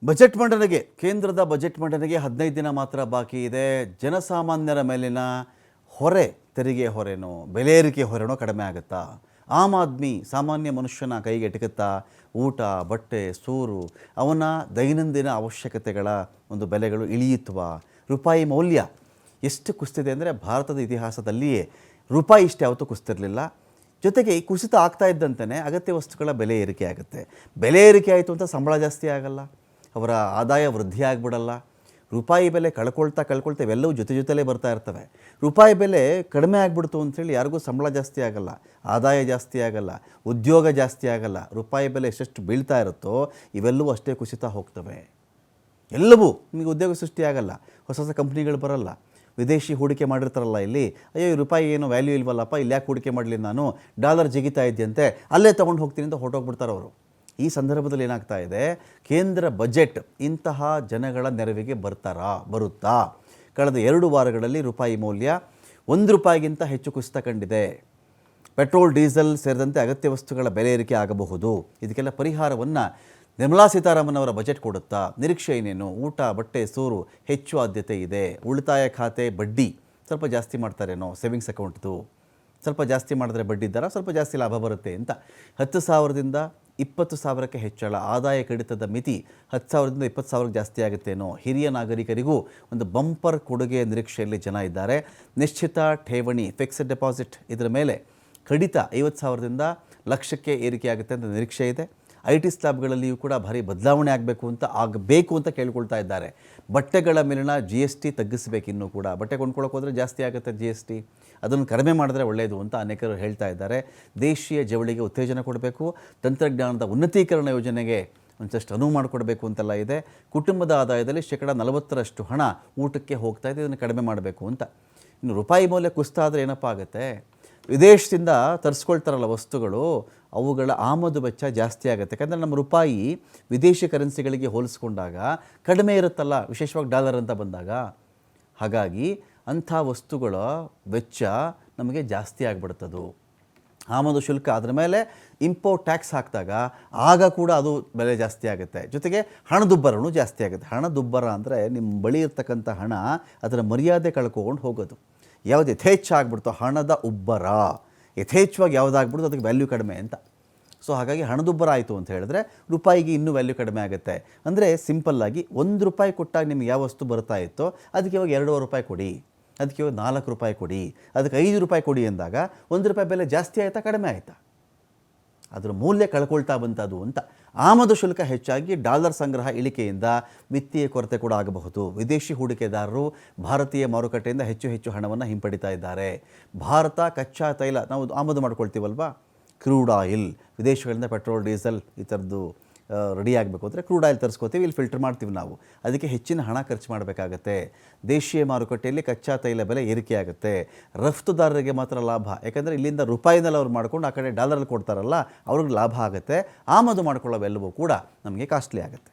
Budget ಮಂಡನೆಗೆ ಕೇಂದ್ರದ budget ಮಂಡನೆಗೆ 15 ದಿನ ಮಾತ್ರ ಬಾಕಿ ಇದೆ. ಜನಸಾಮಾನ್ಯರ ಮೇಲಿನ ಹೊರೆ, ತೆರಿಗೆ ಹೊರೆನೋ ಬೆಲೆ ಏರಿಕೆ ಹೊರೆನೋ ಕಡಿಮೆ ಆಗುತ್ತಾ? ಆಮ್ ಆದ್ಮಿ ಸಾಮಾನ್ಯ ಮನುಷ್ಯನ ಕೈಗೆ ಎಟಕುತ್ತಾ? ಊಟ, ಬಟ್ಟೆ, ಸೂರು, ಅವನ ದೈನಂದಿನ ಅವಶ್ಯಕತೆಗಳ ಒಂದು ಬೆಲೆಗಳು ಇಳಿಯುತ್ತವಾ? ರೂಪಾಯಿ ಮೌಲ್ಯ ಎಷ್ಟು ಕುಸಿತಿದೆ ಅಂದರೆ ಭಾರತದ ಇತಿಹಾಸದಲ್ಲಿಯೇ ರೂಪಾಯಿ ಇಷ್ಟು ಯಾವತ್ತೂ ಕುಸಿತಿರಲಿಲ್ಲ. ಜೊತೆಗೆ ಈ ಕುಸಿತ ಆಗ್ತಾ ಇದ್ದಂತೆಯೇ ಅಗತ್ಯ ವಸ್ತುಗಳ ಬೆಲೆ ಏರಿಕೆ ಆಗುತ್ತೆ. ಬೆಲೆ ಏರಿಕೆ ಆಯಿತು ಅಂತ ಸಂಬಳ ಜಾಸ್ತಿ ಆಗಲ್ಲ, ಅವರ ಆದಾಯ ವೃದ್ಧಿ ಆಗಿಬಿಡಲ್ಲ. ರೂಪಾಯಿ ಬೆಲೆ ಕಳ್ಕೊಳ್ತಾ ಇವೆಲ್ಲವೂ ಜೊತೆಲೇ ಬರ್ತಾ ಇರ್ತವೆ. ರೂಪಾಯಿ ಬೆಲೆ ಕಡಿಮೆ ಆಗಿಬಿಡ್ತು ಅಂಥೇಳಿ ಯಾರಿಗೂ ಸಂಬಳ ಜಾಸ್ತಿ ಆಗಲ್ಲ, ಆದಾಯ ಜಾಸ್ತಿ ಆಗಲ್ಲ, ಉದ್ಯೋಗ ಜಾಸ್ತಿ ಆಗಲ್ಲ. ರೂಪಾಯಿ ಬೆಲೆ ಎಷ್ಟೆಷ್ಟು ಬೀಳ್ತಾ ಇರುತ್ತೋ ಇವೆಲ್ಲವೂ ಅಷ್ಟೇ ಕುಸಿತಾ ಹೋಗ್ತವೆ. ಎಲ್ಲವೂ ನಿಮಗೆ ಉದ್ಯೋಗ ಸೃಷ್ಟಿ ಆಗಲ್ಲ, ಹೊಸ ಕಂಪ್ನಿಗಳು ಬರಲ್ಲ. ವಿದೇಶಿ ಹೂಡಿಕೆ ಮಾಡಿರ್ತಾರಲ್ಲ ಇಲ್ಲಿ, ಅಯ್ಯೋ ಈ ರೂಪಾಯಿ ಏನು ವ್ಯಾಲ್ಯೂ ಇಲ್ವಲ್ಲಪ್ಪ, ಇಲ್ಲಿ ಯಾಕೆ ಹೂಡಿಕೆ ಮಾಡಲಿ, ನಾನು ಡಾಲರ್ ಜಿಗಿತಾ ಇದ್ದಂತೆ ಅಲ್ಲೇ ತೊಗೊಂಡು ಹೋಗ್ತೀನಿ ಅಂತ ಹೊರಟೋಗ್ಬಿಡ್ತಾರೆ ಅವರು. ಈ ಸಂದರ್ಭದಲ್ಲಿ ಏನಾಗ್ತಾ ಇದೆ, ಕೇಂದ್ರ ಬಜೆಟ್ ಇಂತಹ ಜನಗಳ ನೆರವಿಗೆ ಬರುತ್ತಾ? ಕಳೆದ 2 ವಾರಗಳಲ್ಲಿ ರೂಪಾಯಿ ಮೌಲ್ಯ 1 ರೂಪಾಯಿಗಿಂತ ಹೆಚ್ಚು ಕುಸಿತ ಕಂಡಿದೆ. ಪೆಟ್ರೋಲ್, ಡೀಸೆಲ್ ಸೇರಿದಂತೆ ಅಗತ್ಯ ವಸ್ತುಗಳ ಬೆಲೆ ಏರಿಕೆ ಆಗಬಹುದು. ಇದಕ್ಕೆಲ್ಲ ಪರಿಹಾರವನ್ನು ನಿರ್ಮಲಾ ಸೀತಾರಾಮನ್ ಅವರ ಬಜೆಟ್ ಕೊಡುತ್ತಾ? ನಿರೀಕ್ಷೆ ಏನೇನು? ಊಟ, ಬಟ್ಟೆ, ಸೂರು ಹೆಚ್ಚು ಆದ್ಯತೆ ಇದೆ. ಉಳಿತಾಯ ಖಾತೆ ಬಡ್ಡಿ ಸ್ವಲ್ಪ ಜಾಸ್ತಿ ಮಾಡ್ತಾರೇನೋ, ಸೇವಿಂಗ್ಸ್ ಅಕೌಂಟ್ದು ಸ್ವಲ್ಪ ಜಾಸ್ತಿ ಮಾಡಿದ್ರೆ ಬಡ್ಡಿ ದರ ಸ್ವಲ್ಪ ಜಾಸ್ತಿ ಲಾಭ ಬರುತ್ತೆ ಅಂತ. 10,000ದಿಂದ 20,000ಕ್ಕೆ ಹೆಚ್ಚಳ. ಆದಾಯ ಕಡಿತದ ಮಿತಿ 10,000ದಿಂದ 20,000ಕ್ಕೆ ಜಾಸ್ತಿ ಆಗುತ್ತೇನೋ. ಹಿರಿಯ ನಾಗರಿಕರಿಗೂ ಒಂದು ಬಂಪರ್ ಕೊಡುಗೆಯ ನಿರೀಕ್ಷೆಯಲ್ಲಿ ಜನ ಇದ್ದಾರೆ. ನಿಶ್ಚಿತ ಠೇವಣಿ, ಫಿಕ್ಸ್ಡ್ ಡೆಪಾಸಿಟ್, ಇದರ ಮೇಲೆ ಕಡಿತ 50,000ದಿಂದ ಲಕ್ಷಕ್ಕೆ ಏರಿಕೆ ಆಗುತ್ತೆ ಅಂತ ನಿರೀಕ್ಷೆ ಇದೆ. IT ಸ್ಲ್ಯಾಬ್ಗಳಲ್ಲಿಯೂ ಕೂಡ ಭಾರಿ ಬದಲಾವಣೆ ಆಗಬೇಕು ಅಂತ ಕೇಳ್ಕೊಳ್ತಾ ಇದ್ದಾರೆ. ಬಟ್ಟೆಗಳ ಮೇಲಿನ GST ತಗ್ಗಿಸಬೇಕು. ಇನ್ನೂ ಕೂಡ ಬಟ್ಟೆ ಕೊಂಡ್ಕೊಳ್ಳೋಕೆ ಹೋದರೆ ಜಾಸ್ತಿ ಆಗುತ್ತೆ GST, ಅದನ್ನು ಕಡಿಮೆ ಮಾಡಿದ್ರೆ ಒಳ್ಳೆಯದು ಅಂತ ಅನೇಕರು ಹೇಳ್ತಾ ಇದ್ದಾರೆ. ದೇಶೀಯ ಜವಳಿಗೆ ಉತ್ತೇಜನ ಕೊಡಬೇಕು, ತಂತ್ರಜ್ಞಾನದ ಉನ್ನತೀಕರಣ ಯೋಜನೆಗೆ ಒಂದಷ್ಟು ಅನುವು ಮಾಡಿಕೊಡಬೇಕು ಅಂತೆಲ್ಲ ಇದೆ. ಕುಟುಂಬದ ಆದಾಯದಲ್ಲಿ 40% ಹಣ ಊಟಕ್ಕೆ ಹೋಗ್ತಾ ಇದೆ, ಇದನ್ನು ಕಡಿಮೆ ಮಾಡಬೇಕು ಅಂತ. ಇನ್ನು ರೂಪಾಯಿ ಮೌಲ್ಯ ಕುಸಿತ ಆದರೆ ಏನಪ್ಪ ಆಗುತ್ತೆ? ವಿದೇಶದಿಂದ ತರಿಸ್ಕೊಳ್ತಾರಲ್ಲ ವಸ್ತುಗಳು, ಅವುಗಳ ಆಮದು ವೆಚ್ಚ ಜಾಸ್ತಿ ಆಗುತ್ತೆ. ಯಾಕಂದರೆ ನಮ್ಮ ರೂಪಾಯಿ ವಿದೇಶಿ ಕರೆನ್ಸಿಗಳಿಗೆ ಹೋಲಿಸ್ಕೊಂಡಾಗ ಕಡಿಮೆ ಇರುತ್ತಲ್ಲ, ವಿಶೇಷವಾಗಿ ಡಾಲರ್ ಅಂತ ಬಂದಾಗ. ಹಾಗಾಗಿ ಅಂಥ ವಸ್ತುಗಳ ವೆಚ್ಚ ನಮಗೆ ಜಾಸ್ತಿ ಆಗಿಬಿಡ್ತದು. ಆಮದು ಶುಲ್ಕ, ಅದರ ಮೇಲೆ ಇಂಪೋರ್ಟ್ ಟ್ಯಾಕ್ಸ್ ಹಾಕಿದಾಗ ಆಗ ಕೂಡ ಅದು ಬೆಲೆ ಜಾಸ್ತಿ ಆಗುತ್ತೆ. ಜೊತೆಗೆ ಹಣದುಬ್ಬರನೂ ಜಾಸ್ತಿ ಆಗುತ್ತೆ. ಹಣದುಬ್ಬರ ಅಂದರೆ ನಿಮ್ಮ ಬಳಿ ಇರ್ತಕ್ಕಂಥ ಹಣ ಅದರ ಮರ್ಯಾದೆ ಕಳ್ಕೊಂಡು ಹೋಗೋದು. ಯಾವುದು ಯಥೇಚ್ಛ ಆಗಿಬಿಡ್ತೋ, ಹಣದ ಉಬ್ಬರ ಯಥೇಚ್ಛವಾಗಿ ಯಾವುದಾಗ್ಬಿಡ್ತು ಅದಕ್ಕೆ ವ್ಯಾಲ್ಯೂ ಕಡಿಮೆ ಅಂತ. ಸೊ ಹಾಗಾಗಿ ಹಣದುಬ್ಬರ ಆಯಿತು ಅಂತ ಹೇಳಿದ್ರೆ ರೂಪಾಯಿಗೆ ಇನ್ನೂ ವ್ಯಾಲ್ಯೂ ಕಡಿಮೆ ಆಗುತ್ತೆ. ಅಂದರೆ ಸಿಂಪಲ್ಲಾಗಿ 1 ರೂಪಾಯಿ ಕೊಟ್ಟಾಗ ನಿಮ್ಗೆ ಯಾವ ವಸ್ತು ಬರ್ತಾ ಇತ್ತೋ ಅದಕ್ಕೆ ಇವಾಗ 2.5 ರೂಪಾಯಿ ಕೊಡಿ, ಅದಕ್ಕೆ ಇವಾಗ 4 ರೂಪಾಯಿ ಕೊಡಿ, ಅದಕ್ಕೆ 5 ರೂಪಾಯಿ ಕೊಡಿ ಅಂದಾಗ 1 ರೂಪಾಯಿ ಬೆಲೆ ಜಾಸ್ತಿ ಆಯಿತಾ ಕಡಿಮೆ ಆಯಿತಾ? ಅದರ ಮೌಲ್ಯ ಕಳ್ಕೊಳ್ತಾ ಬಂತದು ಅಂತ. ಆಮದು ಶುಲ್ಕ ಹೆಚ್ಚಾಗಿ ಡಾಲರ್ ಸಂಗ್ರಹ ಇಳಿಕೆಯಿಂದ ವಿತ್ತೀಯ ಕೊರತೆ ಕೂಡ ಆಗಬಹುದು. ವಿದೇಶಿ ಹೂಡಿಕೆದಾರರು ಭಾರತೀಯ ಮಾರುಕಟ್ಟೆಯಿಂದ ಹೆಚ್ಚು ಹಣವನ್ನು ಹಿಂಪಡಿತಾ ಇದ್ದಾರೆ. ಭಾರತ ಕಚ್ಚಾ ತೈಲ ನಾವು ಆಮದು ಮಾಡ್ಕೊಳ್ತೀವಲ್ವಾ, ಕ್ರೂಡ್ ಆಯಿಲ್, ವಿದೇಶಗಳಿಂದ ಪೆಟ್ರೋಲ್, ಡೀಸೆಲ್ ಈ ಥರದ್ದು ರೆಡಿ ಆಗಬೇಕು ಅಂದರೆ ಕ್ರೂಡ್ ಆಯಿಲ್ ತರಿಸ್ಕೋತೀವಿ, ಇಲ್ಲಿ ಫಿಲ್ಟರ್ ಮಾಡ್ತೀವಿ ನಾವು. ಅದಕ್ಕೆ ಹೆಚ್ಚಿನ ಹಣ ಖರ್ಚು ಮಾಡಬೇಕಾಗತ್ತೆ. ದೇಶೀಯ ಮಾರುಕಟ್ಟೆಯಲ್ಲಿ ಕಚ್ಚಾ ತೈಲ ಬೆಲೆ ಏರಿಕೆ ಆಗುತ್ತೆ. ರಫ್ತುದಾರರಿಗೆ ಮಾತ್ರ ಲಾಭ, ಯಾಕಂದರೆ ಇಲ್ಲಿಂದ ರೂಪಾಯಿನಲ್ಲಿ ಅವ್ರು ಮಾಡ್ಕೊಂಡು ಆ ಕಡೆ ಡಾಲರಲ್ಲಿ ಕೊಡ್ತಾರಲ್ಲ, ಅವ್ರಿಗೆ ಲಾಭ ಆಗುತ್ತೆ. ಆಮದು ಮಾಡ್ಕೊಳ್ಳೋವೆಲ್ಲವೂ ಕೂಡ ನಮಗೆ ಕಾಸ್ಟ್ಲಿ ಆಗುತ್ತೆ.